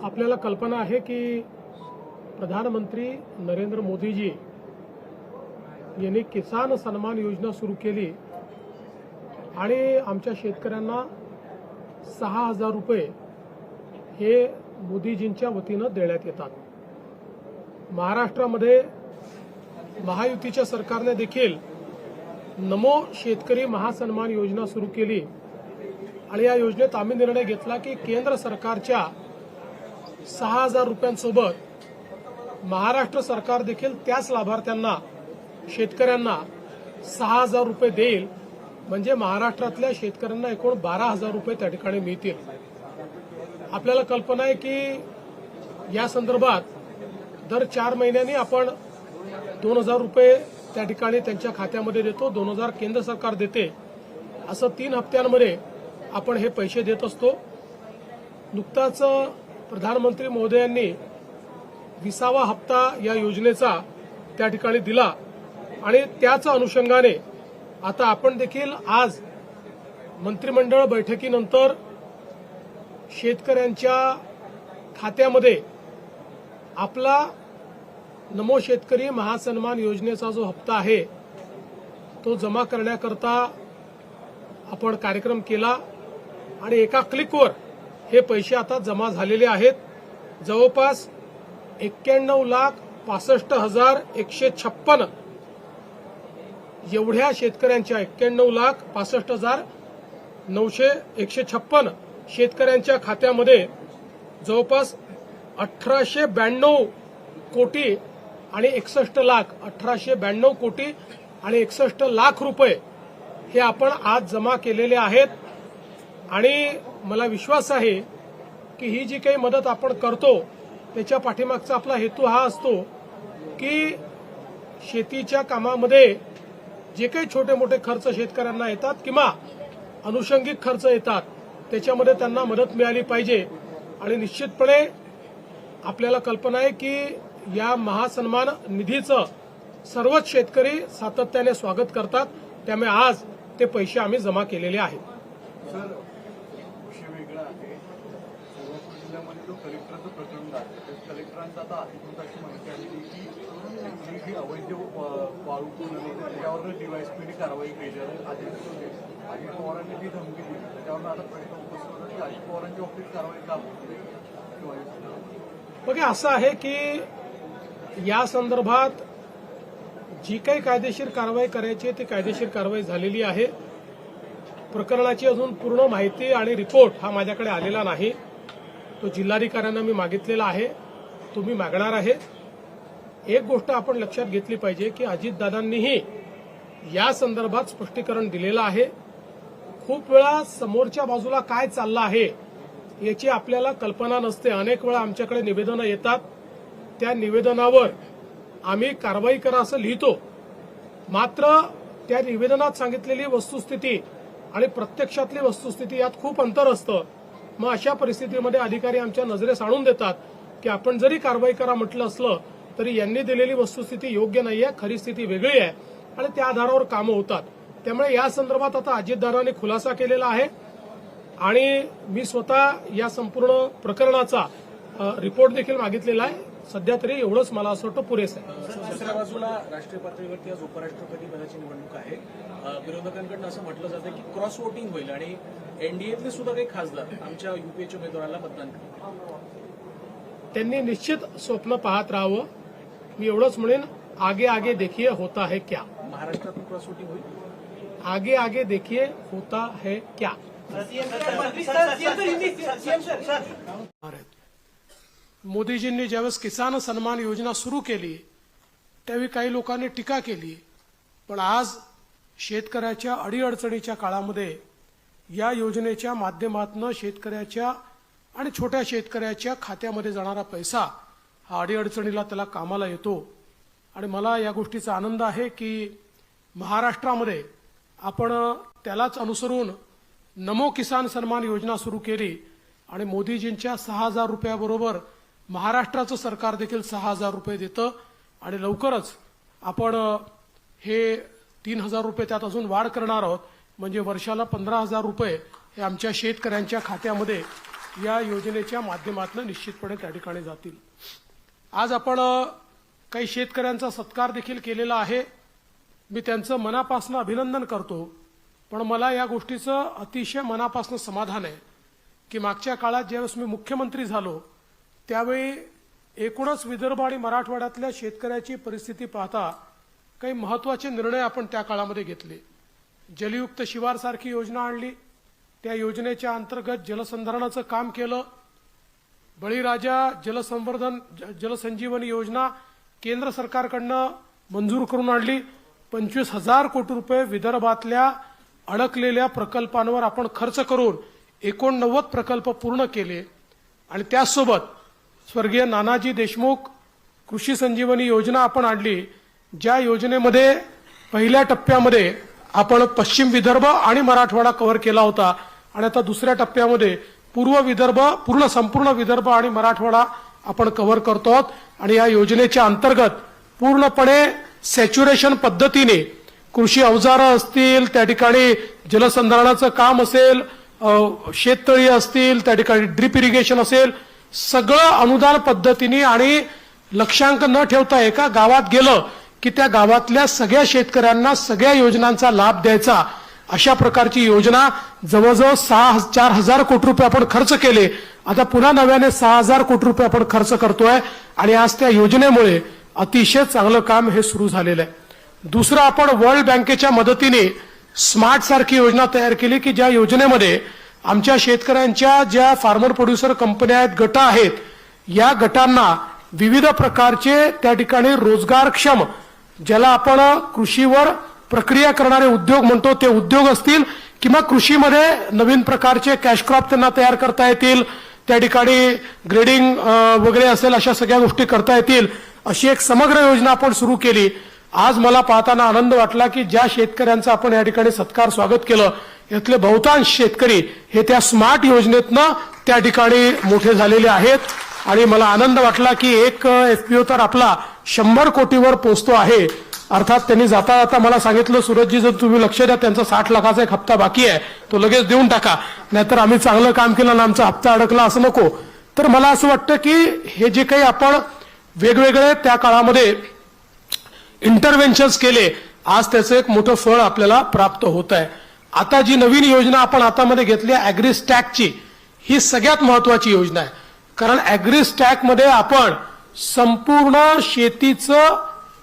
आपल्याला कल्पना आहे की प्रधानमंत्री नरेंद्र मोदीजी यांनी किसान सन्मान योजना सुरू केली आणि आमच्या शेतकऱ्यांना 6,000 रुपये हे मोदीजींच्या वतीनं देण्यात येतात। महाराष्ट्रामध्ये महायुतीच्या सरकारने देखील नमो शेतकरी महासन्मान योजना सुरू केली आणि या योजनेत आम्ही निर्णय घेतला की केंद्र सरकारच्या 6,000 रुपयांसोबत महाराष्ट्र सरकार देखील त्याच लाभार्थ्यांना शेतकऱ्यांना 6,000 रुपये देईल, म्हणजे महाराष्ट्रातल्या शेतकऱ्यांना एकूण 12,000 रुपये त्या ठिकाणी मिळतील। आपल्याला कल्पना आहे की या संदर्भात दर 4 महिन्यांनी आपण 2,000 रुपये त्या ठिकाणी त्यांच्या खात्यामध्ये देतो, 2,000 केंद्र सरकार देते, असं 3 हप्त्यांमध्ये आपण हे पैसे देत असतो। नुकताच प्रधानमंत्री महोदयांनी 20वा हप्ता या योजनेचा त्या ठिकाणी दिला आणि त्याच अनुषंगाने आता आपण देखील आज मंत्रिमंडळ बैठकीनंतर शेतकऱ्यांच्या खात्यामध्ये आपला नमो शेतकरी महासन्मान योजनेचा जो हप्ता आहे तो जमा करण्याकरता आपण कार्यक्रम केला आणि एका क्लिकवर हे पैसे आता जमा झालेले आहेत। जवळपास 91,65,156 एवढ्या शेतकऱ्यांच्या 91,65,156 शेतकऱ्यांच्या खात्यामध्ये जवळपास 1,892 कोटी आणि 61 लाख 1,892 कोटी आणि 61 लाख रुपये हे आपण आज जमा केलेले आहेत आणि मला विश्वास आहे की ही जी काही मदत आपण करतो त्याच्या पाठीमागचा आपला हेतू हा असतो की शेतीच्या कामामध्ये जे काही छोटे मोठे खर्च शेतकऱ्यांना येतात किंवा अनुषंगिक खर्च येतात त्याच्यामध्ये त्यांना मदत मिळाली पाहिजे। आणि निश्चितपणे आपल्याला कल्पना आहे की या महासन्मान निधीचं सर्वच शेतकरी सातत्याने स्वागत करतात, त्यामुळे आज ते पैसे आम्ही जमा केलेले आहेत। सर, विषय वेगळा आहे। सोलापूर जिल्ह्यामध्ये जो कलेक्टरचं प्रकरण आहे, कलेक्टरांचा आता अधिकृत अशी माहिती आली की जी अवैध वाळू त्याच्यावर डीवायएसपीने कारवाई केली आहे। अजित पवारांनी जी धमकी दिली त्याच्यावर आता प्रश्न उपस्थित होता की अजित पवारांच्या बाबतीत कारवाई का होत नाही। बघा, असं आहे की या संदर्भात जी काही कायदेशीर कारवाई करायची ती कायदेशीर कारवाई झालेली आहे। प्रकरणाची अजून पूर्ण माहिती आणि रिपोर्ट हा माझ्याकडे आलेला नाही, तो जिल्हाधिकाऱ्यांना मी मागितलेला आहे, तुम्ही मागणार आहे। एक गोष्ट आपण लक्षात घेतली पाहिजे की अजितदादांनीही या संदर्भात स्पष्टीकरण दिलेलं आहे। खूप वेळा समोरच्या बाजूला काय चाललं आहे याची आपल्याला कल्पना नसते। अनेक वेळा आमच्याकडे निवेदनं येतात, त्या निवेदनावर आम्ही कारवाई करा असं लिहितो, मात्र त्या निवेदनात सांगितलेली वस्तुस्थिती आणि प्रत्यक्षातली वस्तुस्थिती यात खूप अंतर असतं। मग अशा परिस्थितीमध्ये अधिकारी आमच्या नजरेस आणून देतात की आपण जरी कारवाई करा म्हटलं असलं तरी यांनी दिलेली वस्तुस्थिती योग्य नाहीये, खरी स्थिती वेगळी आहे आणि त्या आधारावर कामं होतात। त्यामुळे या संदर्भात आता अजितदादांनी खुलासा केलेला आहे आणि मी स्वतः या संपूर्ण प्रकरणाचा रिपोर्ट देखील मागितलेला आहे। सध्या तरी एवढंच मला असं वाटतं पुरेसं आहे। दुसऱ्या बाजूला राष्ट्रीय पातळीवरती आज उपराष्ट्रपती पदाची निवडणूक आहे। विरोधकांकडून असं म्हटलं जातं की क्रॉस वोटिंग होईल आणि एनडीएतले सुद्धा काही खासदार आमच्या युपीएच्या उमेदवाराला मतदान करतील। त्यांनी निश्चित स्वप्न पाहत राहावं। मी एवढंच म्हणेन, आगे आगे देखिए होता है क्या। महाराष्ट्रातून क्रॉस वोटिंग होईल, आगे आगे देखिए होता है क्या। मोदीजींनी ज्यावेळेस किसान सन्मान योजना सुरू केली त्यावेळी काही लोकांनी टीका केली, पण आज शेतकऱ्याच्या अडीअडचणीच्या काळामध्ये या योजनेच्या माध्यमातून शेतकऱ्याच्या आणि छोट्या शेतकऱ्याच्या खात्यामध्ये जाणारा पैसा हा अडीअडचणीला त्याला कामाला येतो आणि मला या गोष्टीचा आनंद आहे की महाराष्ट्रामध्ये आपण त्यालाच अनुसरून नमो किसान सन्मान योजना सुरू केली आणि मोदीजींच्या 6,000 रुपयाबरोबर महाराष्ट्राचं सरकार देखील 6,000 रुपये देतं आणि लवकरच आपण हे 3,000 रुपये त्यात अजून वाढ करणार आहोत, म्हणजे वर्षाला 15,000 रुपये हे आमच्या शेतकऱ्यांच्या खात्यामध्ये या योजनेच्या माध्यमातून निश्चितपणे त्या ठिकाणी जातील. आज आपण काही शेतकऱ्यांचा सत्कार देखील केलेला आहे. मी त्यांचं मनापासून अभिनंदन करतो. पण मला या गोष्टीचं अतिशय मनापासून समाधान आहे की मागच्या काळात ज्यावेळेस मी मुख्यमंत्री झालो त्यावेळी एकूणच विदर्भ आणि मराठवाड्यातल्या शेतकऱ्याची परिस्थिती पाहता काही महत्त्वाचे निर्णय आपण त्या काळामध्ये घेतले. जलयुक्त शिवार सारखी योजना आणली. त्या योजनेच्या अंतर्गत जलसंधारणाचं काम केलं. बळीराजा जलसंजीवनी योजना केंद्र सरकारकडनं मंजूर करून आणली. 25,000 कोटी रुपये विदर्भातल्या अडकलेल्या प्रकल्पांवर आपण खर्च करून 89 प्रकल्प पूर्ण केले. आणि त्याचसोबत स्वर्गीय नानाजी देशमुख कृषी संजीवनी योजना आपण आणली, ज्या योजनेमध्ये पहिल्या टप्प्यामध्ये आपण पश्चिम विदर्भ आणि मराठवाडा कव्हर केला होता आणि आता दुसऱ्या टप्प्यामध्ये पूर्व विदर्भ संपूर्ण विदर्भ आणि मराठवाडा आपण कव्हर करतो आहोत. आणि या योजनेच्या अंतर्गत पूर्णपणे सॅच्युरेशन पद्धतीने कृषी अवजारं असतील, त्या ठिकाणी जलसंधारणाचं काम असेल, शेततळी असतील, त्या ठिकाणी ड्रिप इरिगेशन असेल, सगळं अनुदान पद्धतीने आणि लक्षांक न ठेवता एका गावात गेलं की त्या गावातल्या सगळ्या शेतकऱ्यांना सगळ्या योजनांचा लाभ द्यायचा, अशा प्रकारची योजना जवळजवळ 4,000 कोटी रुपये आपण खर्च केले. आता पुन्हा नव्याने 6,000 कोटी रुपये आपण खर्च करतोय आणि आज त्या योजनेमुळे अतिशय चांगलं काम हे सुरू झालेलं आहे. दुसरं, आपण वर्ल्ड बँकेच्या मदतीने स्मार्ट सारखी योजना तयार केली की ज्या योजनेमध्ये आमच्या शेतकऱ्यांच्या ज्या फार्मर प्रोड्युसर कंपन्या आहेत, गट आहेत, या गटांना विविध प्रकारचे त्या ठिकाणी रोजगारक्षम, ज्याला आपण कृषीवर प्रक्रिया करणारे उद्योग म्हणतो, ते उद्योग असतील किंवा कृषीमध्ये नवीन प्रकारचे कॅश क्रॉप त्यांना तयार करता येतील, त्या ठिकाणी ग्रेडिंग वगैरे असेल, अशा सगळ्या गोष्टी करता येतील, अशी एक समग्र योजना आपण सुरू केली. आज मला पाहताना आनंद वाटला की ज्या शेतकऱ्यांचा आपण या ठिकाणी सत्कार स्वागत केलं यातले बहुतांश शेतकरी हे त्या स्मार्ट योजनेतनं त्या ठिकाणी मोठे झालेले आहेत. आणि मला आनंद वाटला की एक एफपीओ तर आपला 100 कोटीवर पोहोचतो आहे. अर्थात त्यांनी जाता जाता मला सांगितलं, सूरजजी जर तुम्ही लक्ष द्या, त्यांचा 60 लाखाचा एक हप्ता बाकी आहे, तो लगेच देऊन टाका, नाहीतर आम्ही चांगलं काम केलं ना आमचा हप्ता अडकला असं नको. तर मला असं वाटतं की हे जे काही आपण वेगवेगळे त्या काळामध्ये इंटरव्हेन्शन्स केले, आज त्याचं एक मोठं फळ आपल्याला प्राप्त होत आहे. आता जी नवीन योजना आपण हातामध्ये घेतली ॲग्रीस्टॅकची, ही सगळ्यात महत्वाची योजना आहे. कारण ॲग्रीस्टॅकमध्ये आपण संपूर्ण शेतीचं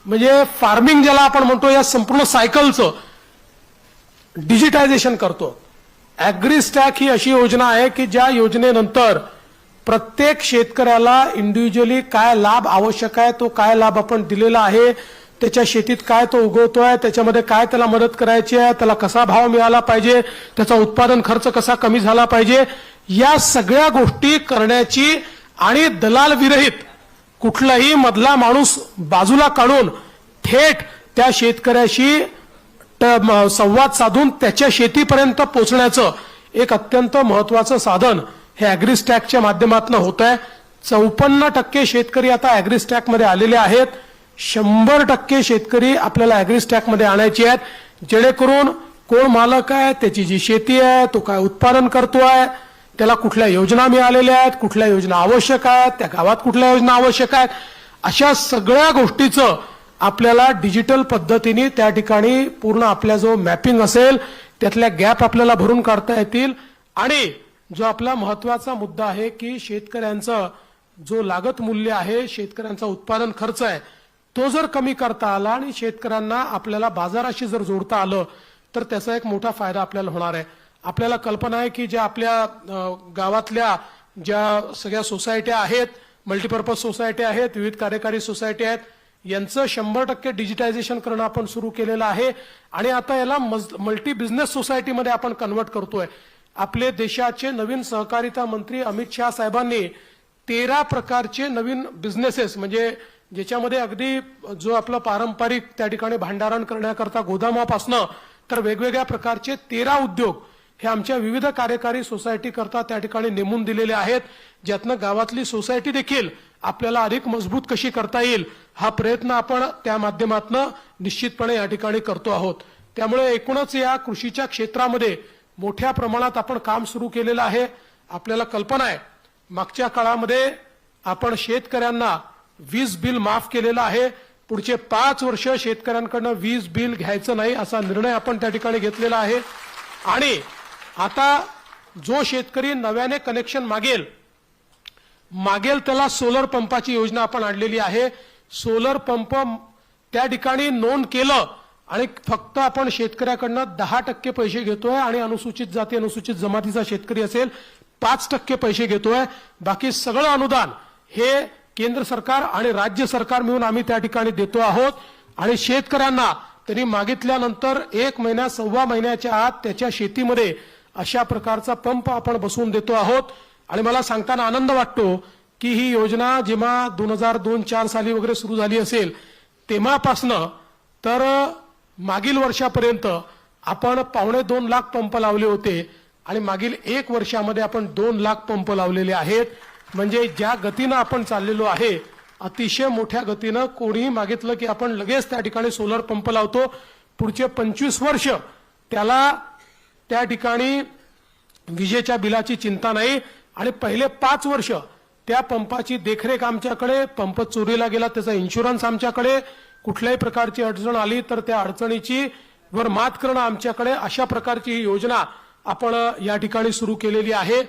म्हणजे फार्मिंग ज्याला आपण म्हणतो, या संपूर्ण सायकलचं डिजिटायझेशन करतो. ॲग्रीस्टॅक ही अशी योजना आहे की ज्या योजनेनंतर प्रत्येक शेतकऱ्याला इंडिव्हिज्युअली काय लाभ आवश्यक आहे, तो काय लाभ आपण दिलेला आहे, त्याच्या शेतीत काय तो उगवतोय, त्याच्यामध्ये काय त्याला मदत करायची आहे, त्याला कसा भाव मिळाला पाहिजे, त्याचा उत्पादन खर्च कसा कमी झाला पाहिजे, या सगळ्या गोष्टी करण्याची आणि दलाल विरहित कुठलाही मधला माणूस बाजूला काढून थेट त्या शेतकऱ्याशी संवाद साधून त्याच्या शेतीपर्यंत पोहोचण्याचं एक अत्यंत महत्वाचं साधन हे ॲग्रीस्टॅकच्या माध्यमातून होत आहे. 54% शेतकरी आता ॲग्रीस्टॅकमध्ये आलेले आहेत. 100% शेतकरी आपल्याला ॲग्रीस्टॅकमध्ये आणायचे आहेत, जेणेकरून कोण मालक आहे, त्याची जी शेती आहे, तो काय उत्पादन करतोय, त्याला कुठल्या योजना मिळालेल्या आहेत, कुठल्या योजना आवश्यक आहेत, त्या गावात कुठल्या योजना आवश्यक आहेत, अशा सगळ्या गोष्टीचं आपल्याला डिजिटल पद्धतीने त्या ठिकाणी पूर्ण आपल्या जो मॅपिंग असेल त्यातल्या गॅप आपल्याला भरून काढता येतील. आणि जो आपला महत्वाचा मुद्दा आहे की शेतकऱ्यांचं जो लागत मूल्य आहे, शेतकऱ्यांचा उत्पादन खर्च आहे, तो जर कमी करता आला आणि शेतकऱ्यांना आपल्याला बाजाराशी जर जोडता आलं तर त्याचा एक मोठा फायदा आपल्याला होणार आहे. आपल्याला कल्पना आहे की ज्या आपल्या गावातल्या ज्या सगळ्या सोसायट्या आहेत, मल्टीपर्पज सोसायटी आहेत, विविध कार्यकारी सोसायटी आहेत, यांचं 100% डिजिटायझेशन करणं आपण सुरू केलेलं आहे. आणि आता याला मल्टी बिझनेस सोसायटीमध्ये आपण कन्वर्ट करतोय. आपले देशाचे नवीन सहकारिता मंत्री अमित शाह साहेबांनी 13 प्रकारचे नवीन बिझनेसेस, म्हणजे ज्याच्यामध्ये अगदी जो आपला पारंपरिक त्या ठिकाणी भांडारण करण्याकरता गोदामापासनं तर वेगवेगळ्या प्रकारचे 13 उद्योग हे आमच्या विविध कार्यकारी सोसायटी करता त्या ठिकाणी नेमून दिलेले आहेत, ज्यातनं गावातली सोसायटी देखील आपल्याला अधिक मजबूत कशी करता येईल हा प्रयत्न आपण त्या माध्यमातून निश्चितपणे या ठिकाणी करतो आहोत. त्यामुळे एकूणच या कृषीच्या क्षेत्रामध्ये मोठ्या प्रमाणात आपण काम सुरू केलेलं आहे. आपल्याला कल्पना आहे मागच्या काळामध्ये आपण शेतकऱ्यांना वीज बिल माफ केलेलं आहे. पुढचे 5 वर्ष शेतकऱ्यांकडनं वीज बिल घ्यायचं नाही असा निर्णय आपण त्या ठिकाणी घेतलेला आहे. आणि आता जो शेतकरी नव्याने कनेक्शन मागेल त्याला सोलर पंपाची योजना आपण आणलेली आहे. सोलर पंप त्या ठिकाणी नोंद केलं आणि फक्त आपण शेतकऱ्याकडनं 10% पैसे घेतोय आणि अनुसूचित जाती अनुसूचित जमातीचा शेतकरी असेल 5% पैसे घेतोय. बाकी सगळं अनुदान हे केंद्र सरकार आणि राज्य सरकार मिळून आम्ही त्या ठिकाणी देतो आहोत. आणि शेतकऱ्यांना त्यांनी मागितल्यानंतर 1 महिना 1.25 महिन्याच्या आत त्याच्या शेतीमध्ये अशा प्रकारचा पंप आपण बसवून देतो आहोत. आणि मला सांगताना आनंद वाटतो की ही योजना जेव्हा 2002-4 साली वगैरे सुरू झाली असेल तेव्हापासनं तर मागील वर्षापर्यंत आपण 2.25 लाख पंप लावले होते आणि मागील 1 वर्षामध्ये आपण 2 लाख पंप लावलेले आहेत. म्हणजे ज्या गतीनं आपण चाललेलो आहे अतिशय मोठ्या गतीनं कोणीही मागितलं की आपण लगेच त्या ठिकाणी सोलर पंप लावतो. पुढचे 25 वर्ष त्याला त्या ठिकाणी विजेच्या बिलाची चिंता नाही आणि पहिले 5 वर्ष त्या पंपाची देखरेख आमच्याकडे, पंप चोरीला गेला त्याचा इन्शुरन्स आमच्याकडे, कुठल्याही प्रकारची अडचण आली तर त्या अडचणीची वर मात करणं आमच्याकडे. अशा प्रकारची ही योजना आपण या ठिकाणी सुरू केलेली आहे.